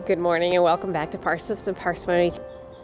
Good morning and welcome back to Parsnips and Parsimony.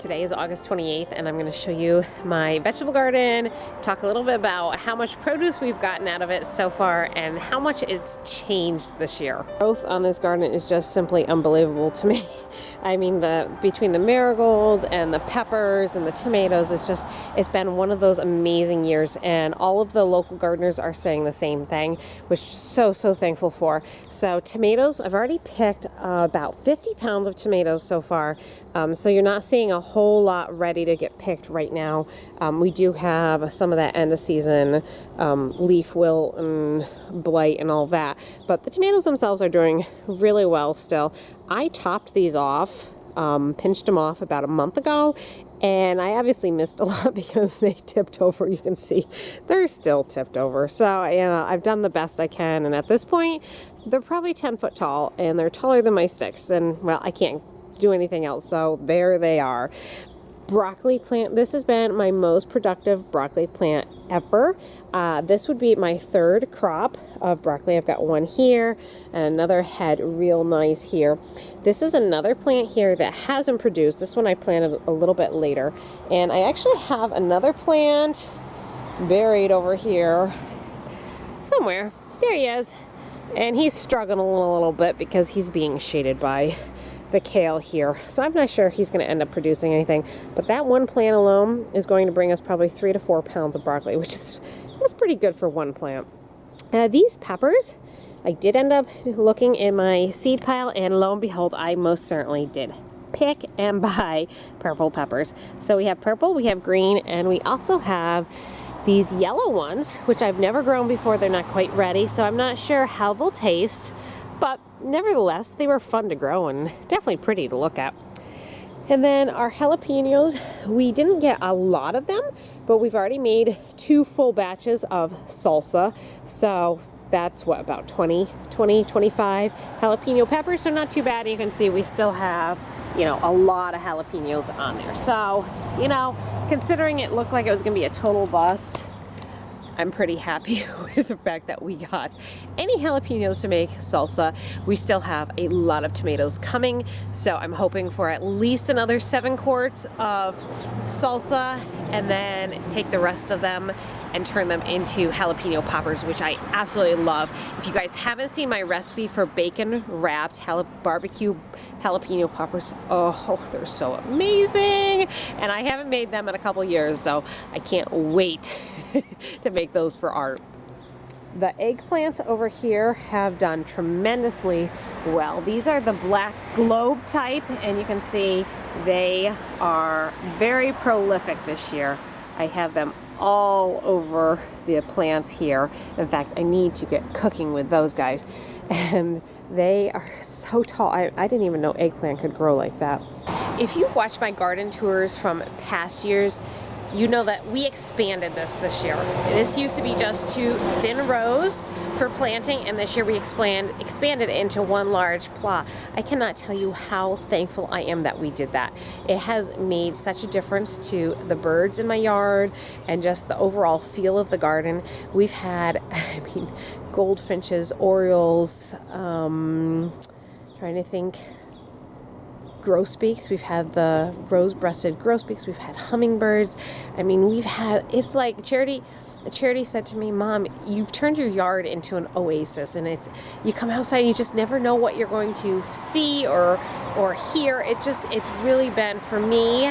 Today is August 28th and I'm going to show you my vegetable garden, talk a little bit about how much produce we've gotten out of it so far and how much it's changed this year. Growth on this garden is just simply unbelievable to me. I mean, between the marigolds and the peppers and the tomatoes, it's been one of those amazing years, and all of the local gardeners are saying the same thing, which I'm so thankful for. So tomatoes, I've already picked about 50 pounds of tomatoes so far. So you're not seeing a whole lot ready to get picked right now. We do have some of that end of season leaf wilt and blight and all that, but the tomatoes themselves are doing really well still. I topped these off, pinched them off about a month ago, and I obviously missed a lot because they tipped over. You can see they're still tipped over. So, you know, I've done the best I can, and at this point, they're probably 10 foot tall, and they're taller than my sticks, and, well, I can't do anything else, so there they are. Broccoli plant, this has been my most productive broccoli plant ever. This would be my third crop of broccoli. I've got one here and another head real nice here. This is another plant here that hasn't produced. This one I planted a little bit later, and I actually have another plant buried over here somewhere. There he is, and he's struggling a little bit because he's being shaded by the kale here, so I'm not sure he's going to end up producing anything, but that one plant alone is going to bring us probably 3 to 4 pounds of broccoli, that's pretty good for one plant. These peppers, I did end up looking in my seed pile, and lo and behold, I most certainly did pick and buy purple peppers. So we have purple, we have green, and we also have these yellow ones, which I've never grown before. They're not quite ready, so I'm not sure how they'll taste, but nevertheless, they were fun to grow and definitely pretty to look at. And then our jalapenos, we didn't get a lot of them, but we've already made 2 full batches of salsa. So that's what, about 25 jalapeno peppers, so not too bad. You can see we still have, you know, a lot of jalapenos on there. So, you know, considering it looked like it was gonna be a total bust, I'm pretty happy with the fact that we got any jalapenos to make salsa. We still have a lot of tomatoes coming, so I'm hoping for at least another 7 quarts of salsa, and then take the rest of them and turn them into jalapeno poppers, which I absolutely love. If you guys haven't seen my recipe for bacon wrapped barbecue jalapeno poppers, oh, they're so amazing. And I haven't made them in a couple years, so I can't wait to make those for art. The eggplants over here have done tremendously well. These are the black globe type, and you can see they are very prolific this year. I have them all over the plants here. In fact, I need to get cooking with those guys. And they are so tall. I didn't even know eggplant could grow like that. If you've watched my garden tours from past years, you know that we expanded this year. This used to be just 2 thin rows for planting, and this year we expanded into 1 large plot. I cannot tell you how thankful I am that we did that. It has made such a difference to the birds in my yard and just the overall feel of the garden. We've had, goldfinches, orioles, trying to think, grosbeaks. We've had the rose-breasted grosbeaks. We've had hummingbirds. I mean, it's like Charity said to me, Mom, you've turned your yard into an oasis, and you come outside and you just never know what you're going to see or hear. It's really been, for me,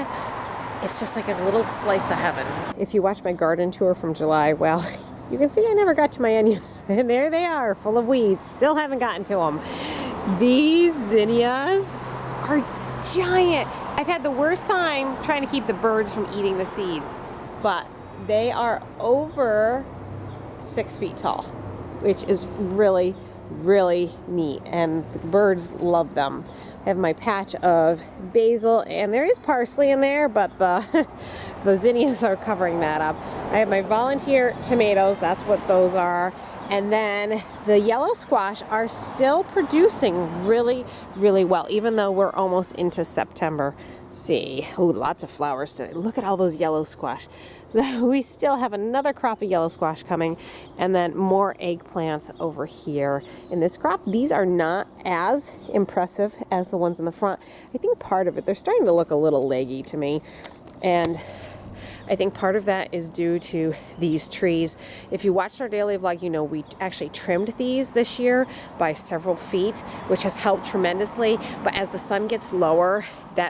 it's just like a little slice of heaven. If you watch my garden tour from July, well, you can see I never got to my onions, and there they are, full of weeds. Still haven't gotten to them. These zinnias are giant. I've had the worst time trying to keep the birds from eating the seeds, but they are over 6 feet tall, which is really, really neat, and the birds love them. I have my patch of basil, and there is parsley in there, but the zinnias are covering that up. I have my volunteer tomatoes, that's what those are. And then the yellow squash are still producing really, really well, even though we're almost into September. see. Oh, lots of flowers today. Look at all those yellow squash. So we still have another crop of yellow squash coming, and then more eggplants over here in this crop. These are not as impressive as the ones in the front. I think part of it, they're starting to look a little leggy to me, and I think part of that is due to these trees. If you watched our daily vlog, you know we actually trimmed these this year by several feet, which has helped tremendously. But as the sun gets lower,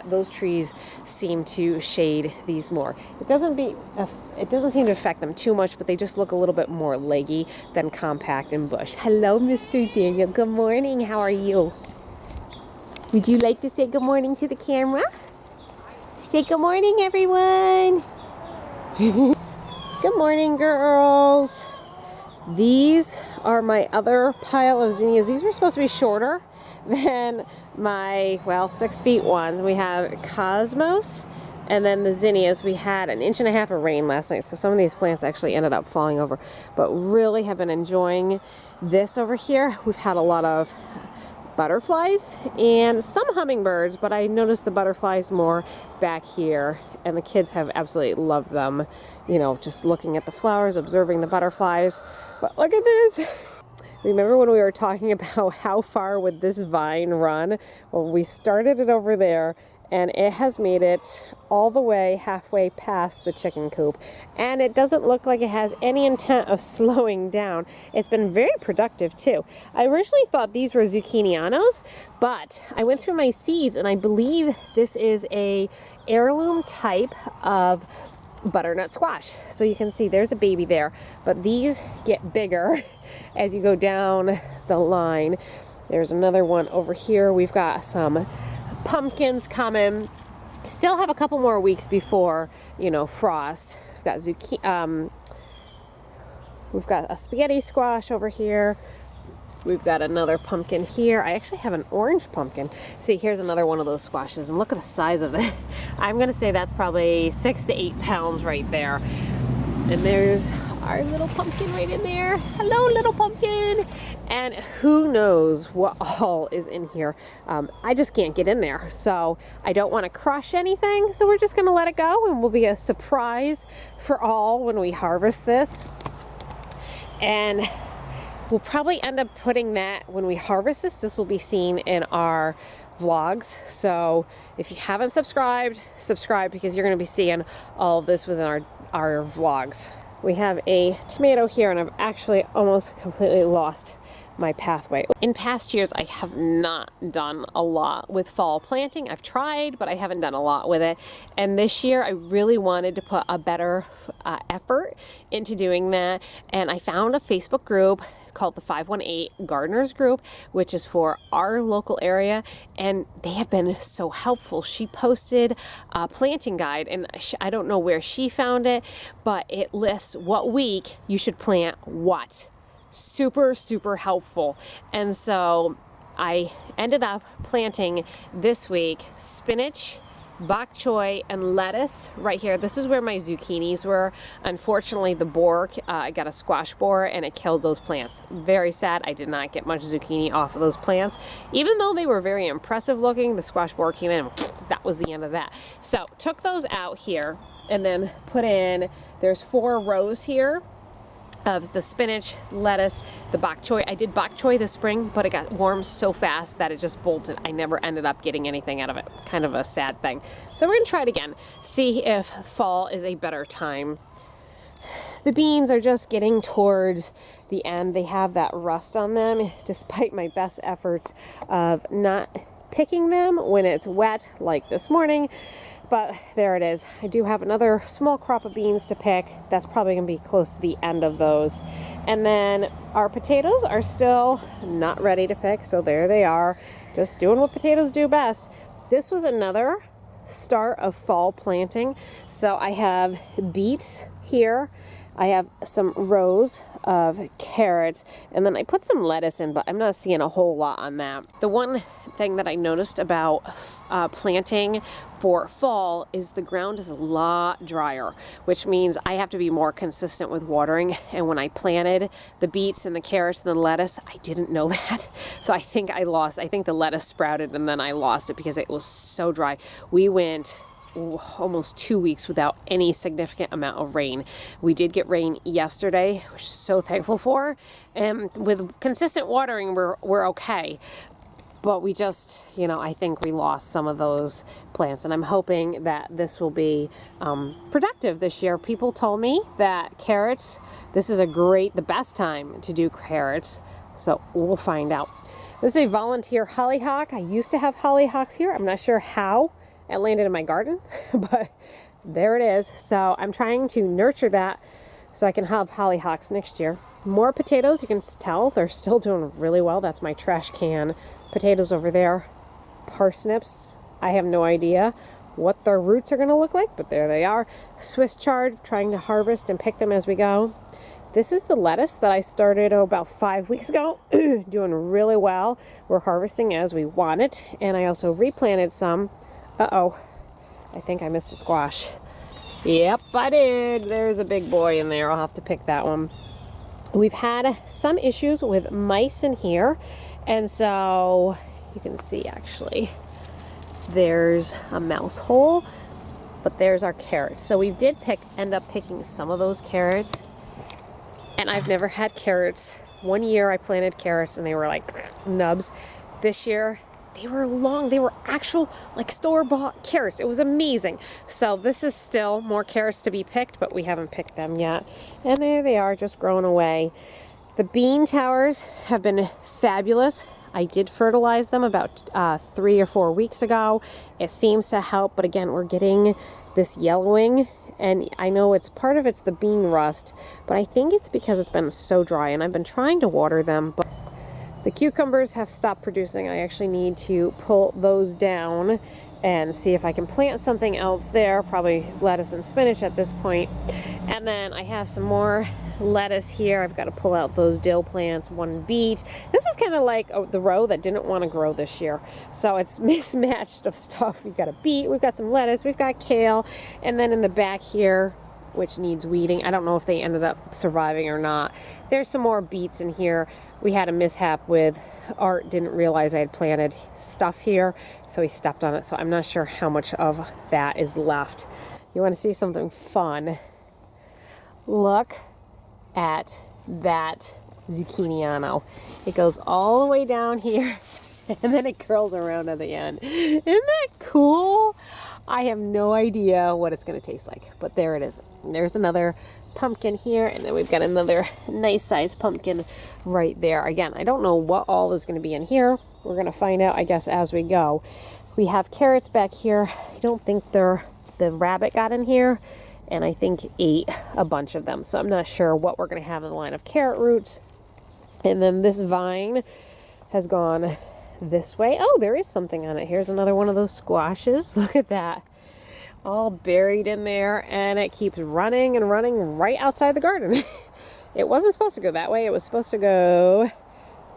those trees seem to shade these more. It doesn't seem to affect them too much, but they just look a little bit more leggy than compact and bush. Hello, Mr. Daniel. Good morning. How are you? Would you like to say good morning to the camera? Say good morning, everyone. Good morning, girls. These are my other pile of zinnias. These were supposed to be shorter than my, 6 feet ones. We have Cosmos, and then the zinnias. We had an 1.5 inches of rain last night, so some of these plants actually ended up falling over, but really have been enjoying this over here. We've had a lot of butterflies and some hummingbirds, but I noticed the butterflies more back here, and the kids have absolutely loved them. You know, just looking at the flowers, observing the butterflies. But look at this. Remember when we were talking about how far would this vine run? Well, we started it over there, and it has made it all the way halfway past the chicken coop. And it doesn't look like it has any intent of slowing down. It's been very productive too. I originally thought these were zucchinianos, but I went through my seeds, and I believe this is a heirloom type of butternut squash. So you can see there's a baby there, but these get bigger as you go down the line. There's another one over here. We've got some pumpkins coming. Still have a couple more weeks before, frost. We've got we've got a spaghetti squash over here. We've got another pumpkin here. I actually have an orange pumpkin. See, here's another one of those squashes, and look at the size of it. I'm gonna say that's probably 6 to 8 pounds right there. And there's our little pumpkin right in there. Hello, little pumpkin. And who knows what all is in here. I just can't get in there, so I don't want to crush anything, so we're just gonna let it go, and will be a surprise for all when we harvest this. And we'll probably end up putting that, when we harvest this will be seen in our vlogs. So if you haven't subscribed, subscribe, because you're going to be seeing all of this within our vlogs. We have a tomato here, and I've actually almost completely lost my pathway. In past years, I have not done a lot with fall planting. I've tried, but I haven't done a lot with it. And this year, I really wanted to put a better effort into doing that. And I found a Facebook group called the 518 Gardeners Group, which is for our local area, and they have been so helpful. She posted a planting guide, and I don't know where she found it, but it lists what week you should plant what. Super, super helpful. And so I ended up planting this week spinach, bok choy, and lettuce right here. This is where my zucchinis were. Unfortunately, the boar, I got a squash boar, and it killed those plants. Very sad. I did not get much zucchini off of those plants. Even though they were very impressive looking, the squash boar came in, and that was the end of that. So took those out here, and then put in, there's 4 rows here of the spinach, lettuce, the bok choy. I did bok choy this spring, but it got warm so fast that it just bolted. I never ended up getting anything out of it. Kind of a sad thing. So we're gonna try it again. See if fall is a better time. The beans are just getting towards the end. They have that rust on them, despite my best efforts of not picking them when it's wet, like this morning. But there it is. I do have another small crop of beans to pick. That's probably gonna be close to the end of those. And then our potatoes are still not ready to pick, so there they are, just doing what potatoes do best. This was another start of fall planting. So I have beets here. I have some rows of carrots, and then I put some lettuce in, but I'm not seeing a whole lot on that. The one thing that I noticed about planting for fall is the ground is a lot drier, which means I have to be more consistent with watering. And when I planted the beets and the carrots and the lettuce, I didn't know that. So I think the lettuce sprouted and then I lost it because it was so dry. We went almost 2 weeks without any significant amount of rain. We did get rain yesterday, which I'm so thankful for. And with consistent watering, we're okay. But we just, I think we lost some of those plants. And I'm hoping that this will be productive this year. People told me that carrots, this is the best time to do carrots. So we'll find out. This is a volunteer hollyhock. I used to have hollyhocks here. I'm not sure how it landed in my garden, but there it is. So I'm trying to nurture that so I can have hollyhocks next year. More potatoes. You can tell they're still doing really well. That's my trash can potatoes over there. Parsnips, I have no idea what their roots are going to look like, but there they are. Swiss chard, trying to harvest and pick them as we go. This is the lettuce that I started about 5 weeks ago, doing really well. We're harvesting as we want it, and I also replanted some. Uh-oh, I think I missed a squash. Yep, I did. There's a big boy in there. I'll have to pick that one. We've had some issues with mice in here. And so you can see actually there's a mouse hole, but there's our carrots. So we did end up picking some of those carrots, and I've never had carrots. 1 year I planted carrots and they were like nubs. This year they were long. They were actual like store-bought carrots. It was amazing. So this is still more carrots to be picked, but we haven't picked them yet. And there they are, just growing away. The bean towers have been fabulous. I did fertilize them about 3 or 4 weeks ago. It seems to help, but again, we're getting this yellowing, and I know it's the bean rust, but I think it's because it's been so dry, and I've been trying to water them, but the cucumbers have stopped producing. I actually need to pull those down and see if I can plant something else there, probably lettuce and spinach at this point. And then I have some more lettuce here. I've got to pull out those dill plants, one beet. This is kind of like the row that didn't want to grow this year. So it's mismatched of stuff. We've got a beet, we've got some lettuce, we've got kale, and then in the back here, which needs weeding. I don't know if they ended up surviving or not. There's some more beets in here. We had a mishap with Art, didn't realize I had planted stuff here, so he stepped on it. So I'm not sure how much of that is left. You want to see something fun? Look at that zucchiniano. It goes all the way down here and then it curls around at the end. Isn't that cool? I have no idea what it's going to taste like, but there it is. There's another pumpkin here, and then we've got another nice sized pumpkin right there. Again, I don't know what all is going to be in here. We're going to find out, I guess, as we go. We have carrots back here. I don't think the rabbit got in here, and I think ate a bunch of them. So I'm not sure what we're going to have in the line of carrot roots. And then this vine has gone this way. Oh, there is something on it. Here's another one of those squashes. Look at that. All buried in there, and it keeps running and running right outside the garden. It wasn't supposed to go that way. It was supposed to go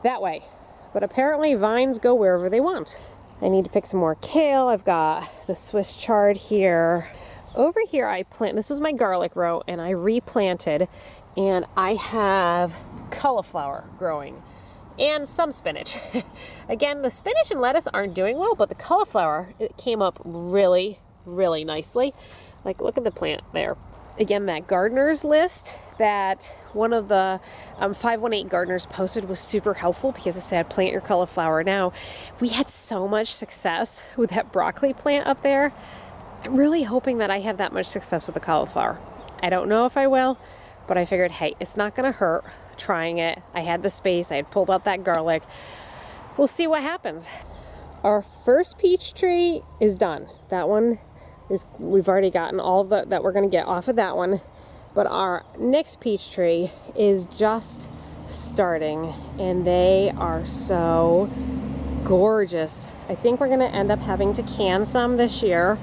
that way. But apparently vines go wherever they want. I need to pick some more kale. I've got the Swiss chard here. Over here this was my garlic row, and I replanted, and I have cauliflower growing and some spinach. Again, the spinach and lettuce aren't doing well, but the cauliflower, it came up really nicely. Like, look at the plant there. Again, that gardener's list that one of the 518 gardeners posted was super helpful, because it said plant your cauliflower now. We had so much success with that broccoli plant up there. I'm really hoping that I have that much success with the cauliflower. I don't know if I will, but I figured, hey, it's not gonna hurt trying it. I had the space, I had pulled out that garlic. We'll see what happens. Our first peach tree is done. That one is, we've already gotten all of that we're going to get off of that one. But our next peach tree is just starting, and they are so gorgeous. I think we're going to end up having to can some this year,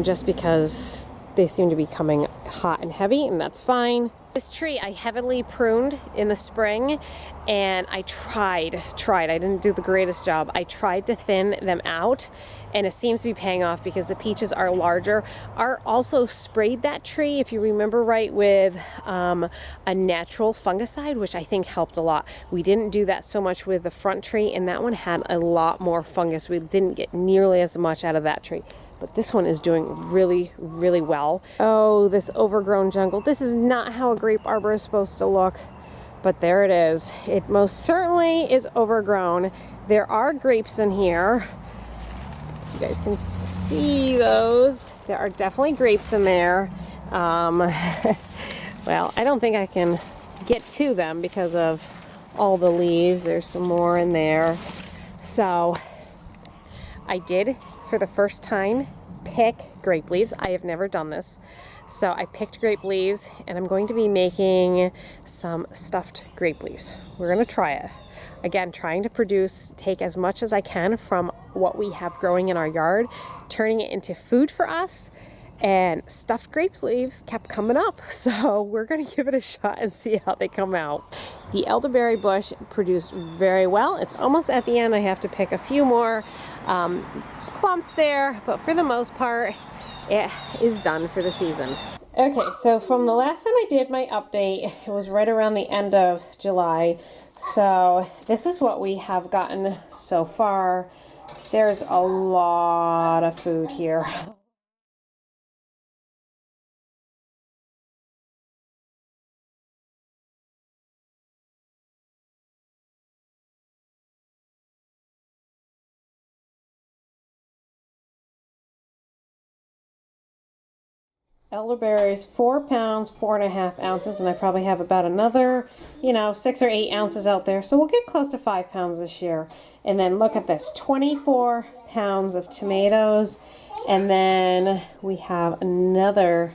just because they seem to be coming hot and heavy, and that's fine. This tree I heavily pruned in the spring, and I tried. I didn't do the greatest job. I tried to thin them out, and it seems to be paying off because the peaches are larger. Art also sprayed that tree, if you remember right, with a natural fungicide, which I think helped a lot. We didn't do that so much with the front tree, and that one had a lot more fungus. We didn't get nearly as much out of that tree. But this one is doing really, really well. Oh, this overgrown jungle. This is not how a grape arbor is supposed to look, but there it is. It most certainly is overgrown. There are grapes in here. You guys can see those. There are definitely grapes in there. Well, I don't think I can get to them because of all the leaves. There's some more in there. So I did, for the first time, pick grape leaves. I have never done this. So I picked grape leaves, and I'm going to be making some stuffed grape leaves. We're going to try it. Again, trying to take as much as I can from what we have growing in our yard, turning it into food for us, and stuffed grape leaves kept coming up. So we're going to give it a shot and see how they come out. The elderberry bush produced very well. It's almost at the end. I have to pick a few more clumps there, but for the most part, it is done for the season. Okay, so from the last time I did my update, it was right around the end of July. So this is what we have gotten so far. There's a lot of food here. Elderberries, 4 pounds, 4.5 ounces, and I probably have about another, 6 or 8 ounces out there. So we'll get close to 5 pounds this year. And then look at this, 24 pounds of tomatoes, and then we have another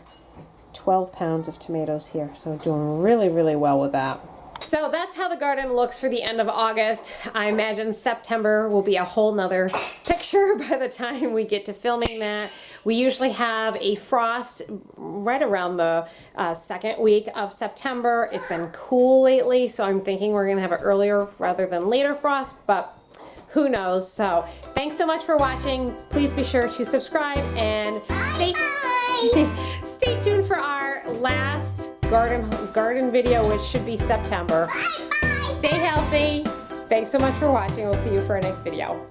12 pounds of tomatoes here. So doing really, really well with that. So that's how the garden looks for the end of August. I imagine September will be a whole nother picture by the time we get to filming that. We usually have a frost right around the second week of September. It's been cool lately, so I'm thinking we're gonna have an earlier rather than later frost, but who knows? So thanks so much for watching. Please be sure to subscribe and stay tuned for our last garden video, which should be September. Stay healthy. Thanks so much for watching. We'll see you for our next video.